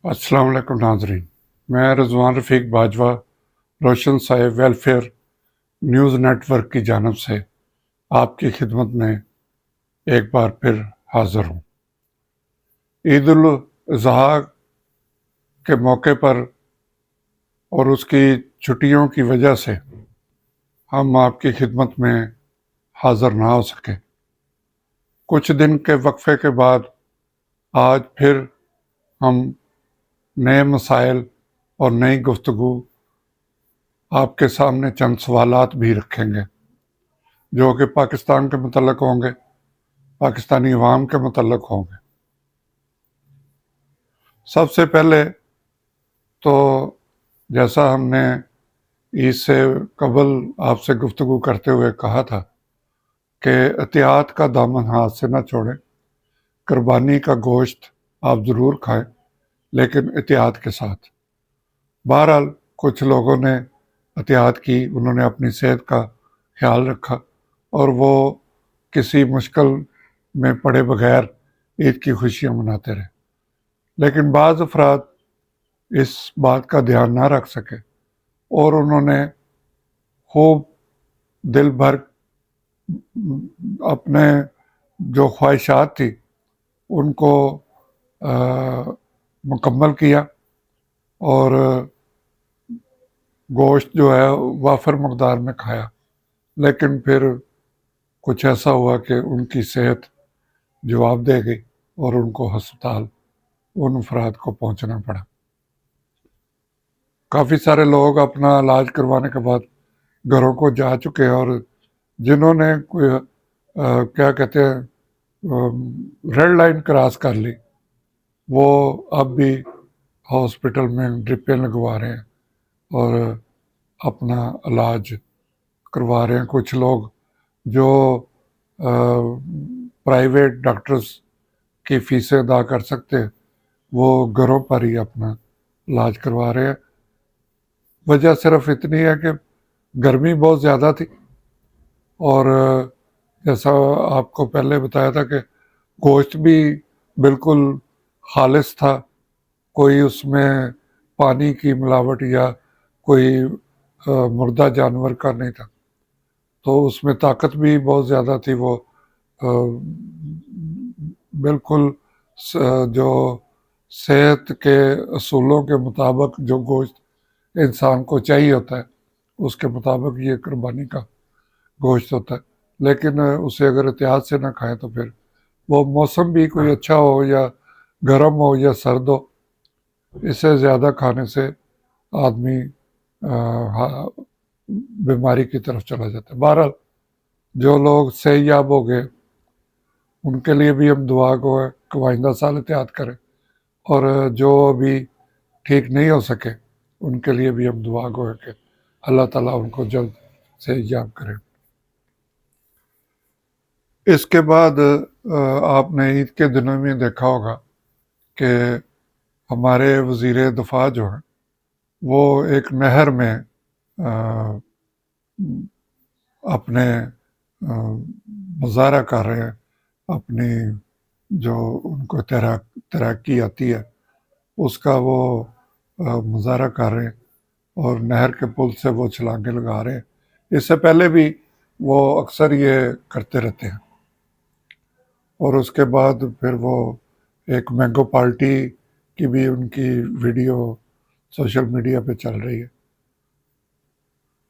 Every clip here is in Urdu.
السلام علیکم ناظرین، میں رضوان رفیق باجوہ روشن سائے ویلفیئر نیوز نیٹ ورک کی جانب سے آپ کی خدمت میں ایک بار پھر حاضر ہوں۔ عید الاضحیٰ کے موقع پر اور اس کی چھٹیوں کی وجہ سے ہم آپ کی خدمت میں حاضر نہ ہو سکے۔ کچھ دن کے وقفے کے بعد آج پھر ہم نئے مسائل اور نئی گفتگو آپ کے سامنے چند سوالات بھی رکھیں گے جو کہ پاکستان کے متعلق ہوں گے، پاکستانی عوام کے متعلق ہوں گے۔ سب سے پہلے تو جیسا ہم نے عید سے قبل آپ سے گفتگو کرتے ہوئے کہا تھا کہ احتیاط کا دامن ہاتھ سے نہ چھوڑیں، قربانی کا گوشت آپ ضرور کھائیں لیکن احتیاط کے ساتھ۔ بہرحال کچھ لوگوں نے احتیاط کی، انہوں نے اپنی صحت کا خیال رکھا اور وہ کسی مشکل میں پڑے بغیر عید کی خوشیاں مناتے رہے، لیکن بعض افراد اس بات کا دھیان نہ رکھ سکے اور انہوں نے خوب دل بھر اپنے جو خواہشات تھی ان کو مکمل کیا اور گوشت جو ہے وافر مقدار میں کھایا، لیکن پھر کچھ ایسا ہوا کہ ان کی صحت جواب دے گئی اور ان کو ہسپتال ان افراد کو پہنچنا پڑا۔ کافی سارے لوگ اپنا علاج کروانے کے بعد گھروں کو جا چکے اور جنہوں نے کوئی کیا کہتے ہیں ریڈ لائن کراس کر لی، وہ اب بھی ہاسپٹل میں ڈرپیں لگوا رہے ہیں اور اپنا علاج کروا رہے ہیں۔ کچھ لوگ جو پرائیویٹ ڈاکٹرز کی فیسیں ادا کر سکتے وہ گھروں پر ہی اپنا علاج کروا رہے ہیں۔ وجہ صرف اتنی ہے کہ گرمی بہت زیادہ تھی اور جیسا آپ کو پہلے بتایا تھا کہ گوشت بھی بالکل خالص تھا، کوئی اس میں پانی کی ملاوٹ یا کوئی مردہ جانور کا نہیں تھا، تو اس میں طاقت بھی بہت زیادہ تھی۔ وہ بالکل جو صحت کے اصولوں کے مطابق جو گوشت انسان کو چاہیے ہوتا ہے اس کے مطابق یہ قربانی کا گوشت ہوتا ہے، لیکن اسے اگر احتیاط سے نہ کھائیں تو پھر وہ موسم بھی کوئی اچھا ہو یا گرم ہو یا سرد ہو، اسے زیادہ کھانے سے آدمی بیماری کی طرف چلا جاتا ہے۔ بہرحال جو لوگ صحت یاب ہو گئے ان کے لیے بھی ہم دعا کو ہے کہ آئندہ سال احتیاط کریں، اور جو ابھی ٹھیک نہیں ہو سکے ان کے لیے بھی ہم دعا کو ہے کہ اللہ تعالیٰ ان کو جلد صحت یاب کرے۔ اس کے بعد آپ نے عید کے دنوں میں دیکھا ہوگا کہ ہمارے وزیر دفاع جو ہیں وہ ایک نہر میں اپنے مظاہرہ کر رہے ہیں، اپنی جو ان کو تیراکی آتی ہے اس کا وہ مظاہرہ کر رہے ہیں اور نہر کے پل سے وہ چھلانگیں لگا رہے ہیں۔ اس سے پہلے بھی وہ اکثر یہ کرتے رہتے ہیں، اور اس کے بعد پھر وہ ایک مینگو پارٹی کی بھی ان کی ویڈیو سوشل میڈیا پہ چل رہی ہے۔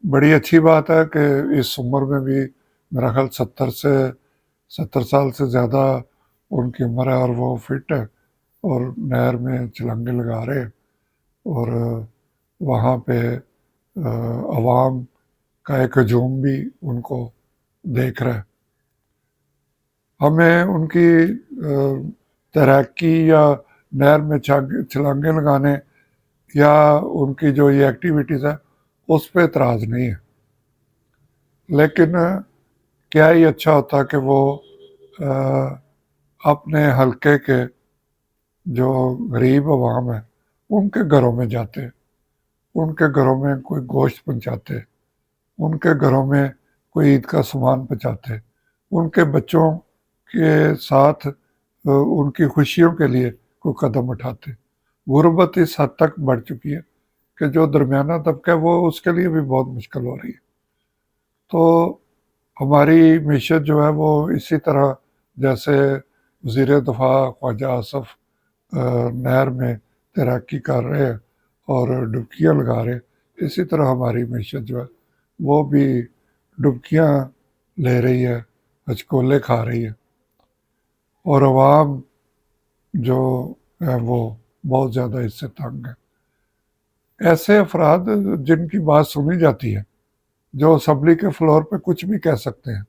بڑی اچھی بات ہے کہ اس عمر میں بھی میرا خیال 70 سال سے زیادہ ان کی عمر ہے اور وہ فٹ ہے اور نہر میں چھلانگیں لگا رہے ہیں، اور وہاں پہ عوام کا ایک ہجوم بھی ان کو دیکھ رہا ہے۔ ہمیں ان کی تیراکی یا نہر میں چھلانگیں لگانے یا ان کی جو یہ ایکٹیویٹیز ہے اس پہ اعتراض نہیں ہے، لیکن کیا ہی اچھا ہوتا کہ وہ اپنے حلقے کے جو غریب عوام ہے ان کے گھروں میں جاتے، ان کے گھروں میں کوئی گوشت پہنچاتے، ان کے گھروں میں کوئی عید کا سامان پہنچاتے، ان کے بچوں کے ساتھ ان کی خوشیوں کے لیے کوئی قدم اٹھاتے۔ غربت اس حد تک بڑھ چکی ہے کہ جو درمیانہ طبقہ ہے وہ اس کے لیے بھی بہت مشکل ہو رہی ہے۔ تو ہماری معیشت جو ہے وہ اسی طرح، جیسے وزیر دفاع خواجہ آصف نہر میں تیراکی کر رہے ہیں اور ڈبکیاں لگا رہے ہیں، اسی طرح ہماری معیشت جو ہے وہ بھی ڈبکیاں لے رہی ہے، ہچکولے کھا رہی ہے، اور عوام جو ہے وہ بہت زیادہ اس سے تنگ ہے۔ ایسے افراد جن کی بات سنی جاتی ہے، جو اسمبلی کے فلور پہ کچھ بھی کہہ سکتے ہیں،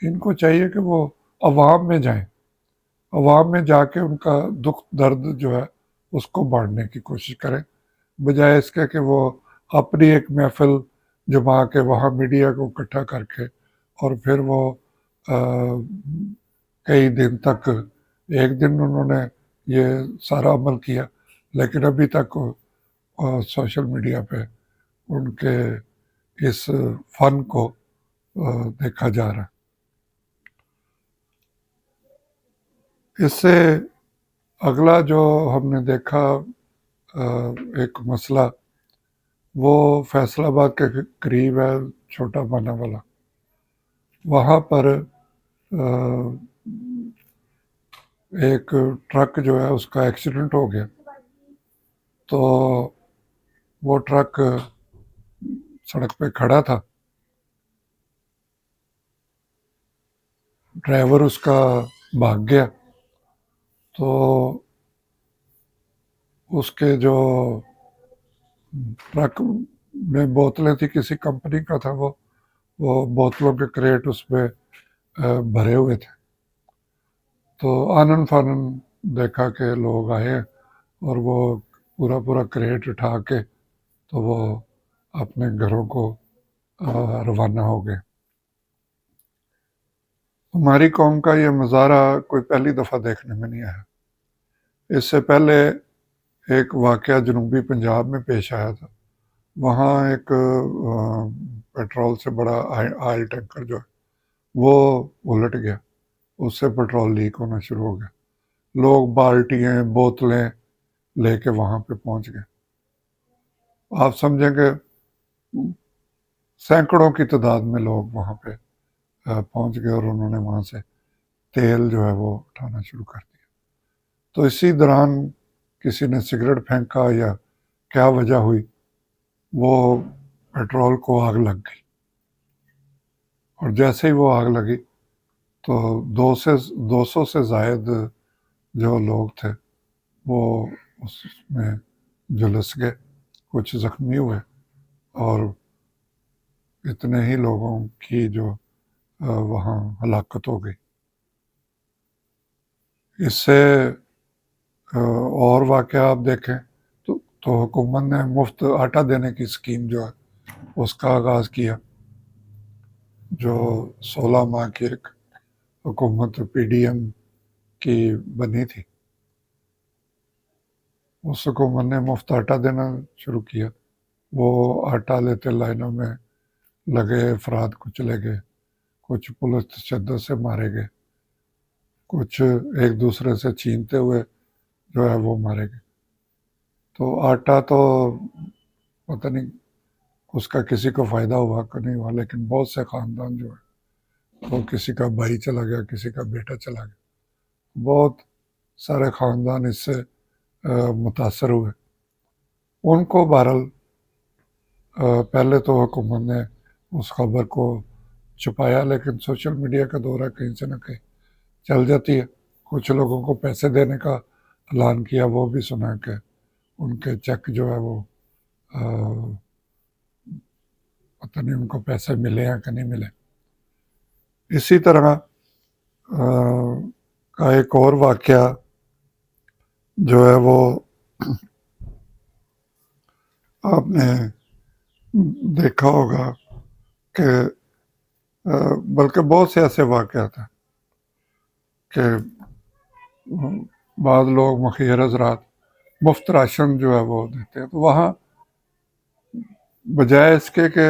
ان کو چاہیے کہ وہ عوام میں جائیں، عوام میں جا کے ان کا دکھ درد جو ہے اس کو بانٹنے کی کوشش کریں، بجائے اس کے کہ وہ اپنی ایک محفل جما کے وہاں میڈیا کو اکٹھا کر کے اور پھر وہ کئی دن تک، ایک دن انہوں نے یہ سارا عمل کیا لیکن ابھی تک سوشل میڈیا پہ ان کے اس فن کو دیکھا جا رہا ہے۔ اس سے اگلا جو ہم نے دیکھا ایک مسئلہ، وہ فیصل آباد کے قریب ہے، چھوٹا مانا والا۔ وہاں پر ایک ٹرک جو ہے اس کا ایکسیڈنٹ ہو گیا، تو وہ ٹرک سڑک پہ کھڑا تھا، ڈرائیور اس کا بھاگ گیا، تو اس کے جو ٹرک میں بوتلیں تھی، کسی کمپنی کا تھا وہ بوتلوں کے کریٹ اس میں بھرے ہوئے تھے، تو آنن فانن دیکھا کہ لوگ آئے اور وہ پورا کریٹ اٹھا کے تو وہ اپنے گھروں کو روانہ ہو گئے۔ ہماری قوم کا یہ مظاہرہ کوئی پہلی دفعہ دیکھنے میں نہیں آیا۔ اس سے پہلے ایک واقعہ جنوبی پنجاب میں پیش آیا تھا، وہاں ایک پیٹرول سے بڑا آئل ٹینکر جو ہے وہ الٹ گیا، اس سے پیٹرول لیک ہونا شروع ہو گیا، لوگ بالٹیاں بوتلیں لے کے وہاں پہ پہنچ گئے۔ آپ سمجھیں کہ سینکڑوں کی تعداد میں لوگ وہاں پہ پہنچ گئے اور انہوں نے وہاں سے تیل جو ہے وہ اٹھانا شروع کر دیا۔ تو اسی دوران کسی نے سگریٹ پھینکا یا کیا وجہ ہوئی، وہ پیٹرول کو آگ لگ گئی، اور جیسے ہی وہ آگ لگی تو 200 سے زائد جو لوگ تھے وہ اس میں جھلس گئے، کچھ زخمی ہوئے، اور اتنے ہی لوگوں کی جو وہاں ہلاکت ہو گئی۔ اس سے اور واقعہ آپ دیکھیں تو حکومت نے مفت آٹا دینے کی اسکیم جو ہے اس کا آغاز کیا، جو 16 ماہ کی ایک حکومت پی ڈی ایم کی بنی تھی، اس حکومت نے مفت آٹا دینا شروع کیا۔ وہ آٹا لیتے لائنوں میں لگے افراد کچلے گئے، کچھ پولیس تشدد سے مارے گئے، کچھ ایک دوسرے سے چھینتے ہوئے جو ہے وہ مارے گئے۔ تو آٹا تو پتہ نہیں اس کا کسی کو فائدہ ہوا کہ نہیں ہوا، لیکن بہت سے خاندان جو ہے وہ کسی کا بھائی چلا گیا، کسی کا بیٹا چلا گیا، بہت سارے خاندان اس سے متاثر ہوئے۔ ان کو بہرحال پہلے تو حکومت نے اس خبر کو چھپایا، لیکن سوشل میڈیا کا دور ہے، کہیں سے نہ کہیں چل جاتی ہے۔ کچھ لوگوں کو پیسے دینے کا اعلان کیا، وہ بھی سنا کہ ان کے چیک جو ہے وہ پتہ نہیں ان کو پیسے ملے یا کہ نہیں ملے۔ اسی طرح کا ایک اور واقعہ جو ہے وہ آپ نے دیکھا ہوگا کہ بلکہ بہت سے ایسے واقعات ہیں کہ بعض لوگ مخیر حضرات مفت راشن جو ہے وہ دیتے ہیں، تو وہاں بجائے اس کے کہ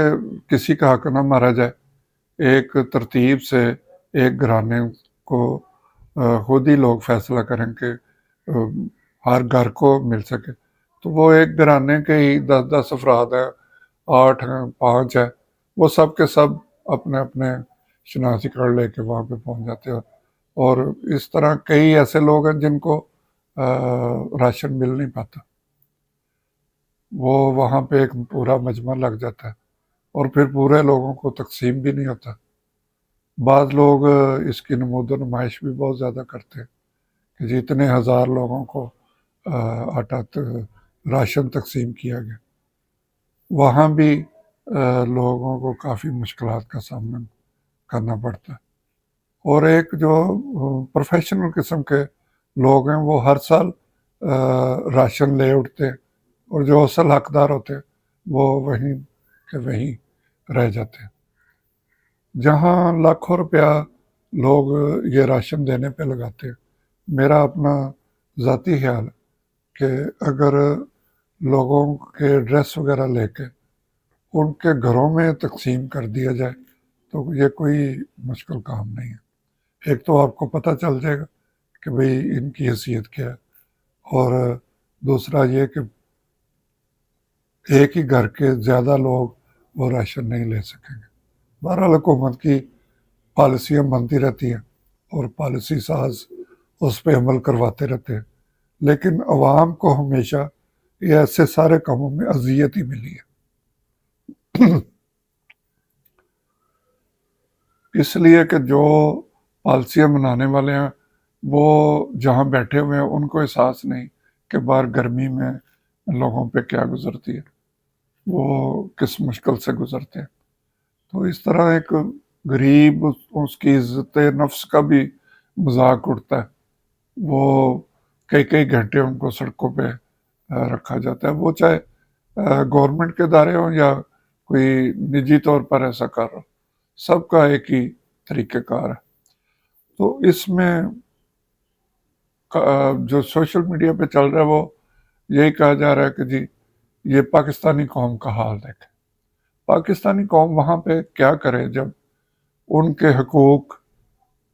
کسی کا حق نہ مارا جائے، ایک ترتیب سے ایک گھرانے کو خود ہی لوگ فیصلہ کریں کہ ہر گھر کو مل سکے. تو وہ ایک گھرانے کے ہی 10 افراد ہیں، 8 ہیں، 5 ہیں، وہ سب کے سب اپنے اپنے شناختی کارڈ لے کے وہاں پہ پہنچ جاتے ہیں. اور اس طرح کئی ایسے لوگ ہیں جن کو راشن مل نہیں پاتا، وہ وہاں پہ ایک پورا مجمع لگ جاتا ہے اور پھر پورے لوگوں کو تقسیم بھی نہیں ہوتا. بعض لوگ اس کی نمود و نمائش بھی بہت زیادہ کرتے ہیں کہ جتنے ہزار لوگوں کو آٹا راشن تقسیم کیا گیا. وہاں بھی لوگوں کو کافی مشکلات کا سامنا کرنا پڑتا ہے. اور ایک جو پروفیشنل قسم کے لوگ ہیں وہ ہر سال راشن لے اٹھتے ہیں، اور جو اصل حقدار ہوتے ہیں وہ وہیں کے وہیں رہ جاتے ہیں. جہاں لاکھوں روپیہ لوگ یہ راشن دینے پہ لگاتے ہیں، میرا اپنا ذاتی خیال ہے کہ اگر لوگوں کے ایڈریس وغیرہ لے کے ان کے گھروں میں تقسیم کر دیا جائے تو یہ کوئی مشکل کام نہیں ہے. ایک تو آپ کو پتہ چل جائے گا کہ بھئی ان کی حیثیت کیا ہے، اور دوسرا یہ کہ ایک ہی گھر کے زیادہ لوگ وہ راشن نہیں لے سکیں گے. بہرحال حکومت کی پالیسیاں بنتی رہتی ہیں اور پالیسی ساز اس پہ عمل کرواتے رہتے ہیں، لیکن عوام کو ہمیشہ یہ ایسے سارے کاموں میں اذیت ہی ملی ہے. اس لیے کہ جو پالیسیاں بنانے والے ہیں وہ جہاں بیٹھے ہوئے ہیں ان کو احساس نہیں کہ باہر گرمی میں لوگوں پہ کیا گزرتی ہے، وہ کس مشکل سے گزرتے ہیں. تو اس طرح ایک غریب اس کی عزت نفس کا بھی مذاق اڑتا ہے. وہ کئی کئی گھنٹے ان کو سڑکوں پہ رکھا جاتا ہے، وہ چاہے گورنمنٹ کے ادارے ہوں یا کوئی نجی طور پر ایسا کر رہا ہو، سب کا ایک ہی طریقہ کار ہے. تو اس میں جو سوشل میڈیا پہ چل رہا ہے وہ یہی کہا جا رہا ہے کہ جی یہ پاکستانی قوم کا حال دیکھیں. پاکستانی قوم وہاں پہ کیا کرے جب ان کے حقوق،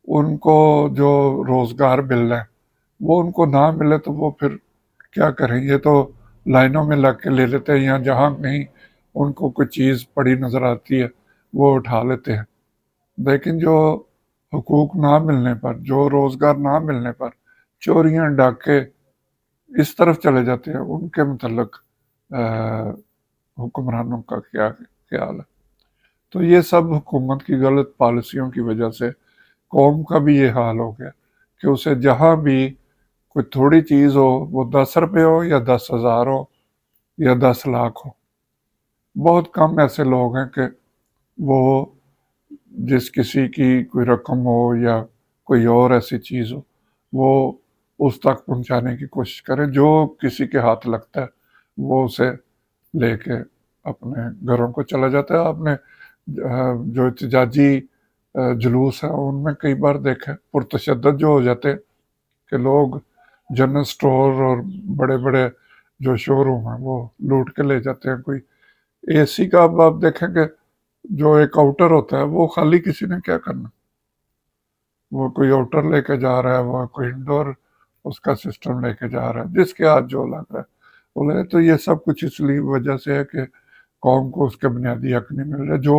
ان کو جو روزگار مل رہے ہیں وہ ان کو نہ ملے تو وہ پھر کیا کریں. یہ تو لائنوں میں لگ کے لے لیتے ہیں، یا جہاں کہیں ان کو کوئی چیز پڑی نظر آتی ہے وہ اٹھا لیتے ہیں. لیکن جو حقوق نہ ملنے پر، جو روزگار نہ ملنے پر چوریاں ڈاکے اس طرف چلے جاتے ہیں، ان کے متعلق حکمرانوں کا کیا خیال ہے. تو یہ سب حکومت کی غلط پالیسیوں کی وجہ سے قوم کا بھی یہ حال ہو گیا کہ اسے جہاں بھی کوئی تھوڑی چیز ہو، وہ 10 روپے ہو یا 10,000 ہو یا 10 لاکھ ہو، بہت کم ایسے لوگ ہیں کہ وہ جس کسی کی کوئی رقم ہو یا کوئی اور ایسی چیز ہو وہ اس تک پہنچانے کی کوشش کریں. جو کسی کے ہاتھ لگتا ہے وہ اسے لے کے اپنے گھروں کو چلا جاتا ہے. آپ نے جو احتجاجی جلوس ہیں ان میں کئی بار دیکھا پرتشدد جو ہو جاتے کہ لوگ جنرل سٹور اور بڑے بڑے جو شو روم ہیں وہ لوٹ کے لے جاتے ہیں. کوئی اے سی کا اب آپ دیکھیں کہ جو ایک آؤٹر ہوتا ہے وہ خالی کسی نے کیا کرنا، وہ کوئی آؤٹر لے کے جا رہا ہے، وہ کوئی انڈور اس کا سسٹم لے کے جا رہا ہے، جس کے ہاتھ جو لگ رہا ہے بولے. تو یہ سب کچھ اس لیے وجہ سے ہے کہ قوم کو اس کے بنیادی حق نہیں مل رہے، جو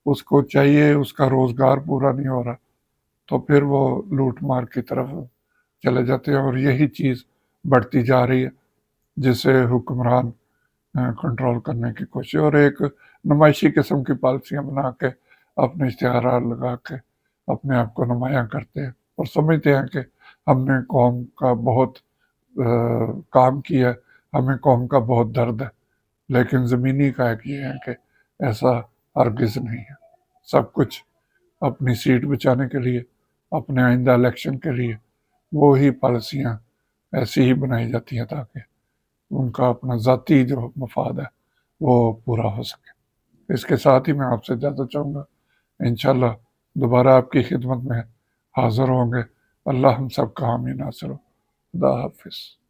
اس کو چاہیے، اس کا روزگار پورا نہیں ہو رہا تو پھر وہ لوٹ مار کی طرف چلے جاتے ہیں. اور یہی چیز بڑھتی جا رہی ہے جسے حکمران کنٹرول کرنے کی کوشش، اور ایک نمائشی قسم کی پالیسیاں بنا کے اپنے اشتہارات لگا کے اپنے آپ کو نمایاں کرتے ہیں اور سمجھتے ہیں کہ ہم نے قوم کا بہت کام کیا ہے، ہمیں قوم کا بہت درد ہے. لیکن زمینی حقائق یہ ہے کہ ایسا ہرگز نہیں ہے. سب کچھ اپنی سیٹ بچانے کے لیے، اپنے آئندہ الیکشن کے لیے وہی پالیسیاں ایسی ہی بنائی جاتی ہیں تاکہ ان کا اپنا ذاتی جو مفاد ہے وہ پورا ہو سکے. اس کے ساتھ ہی میں آپ سے اجازت چاہوں گا. انشاءاللہ دوبارہ آپ کی خدمت میں حاضر ہوں گے. اللہ ہم سب کا حامی ناصر ہو. خدا حافظ.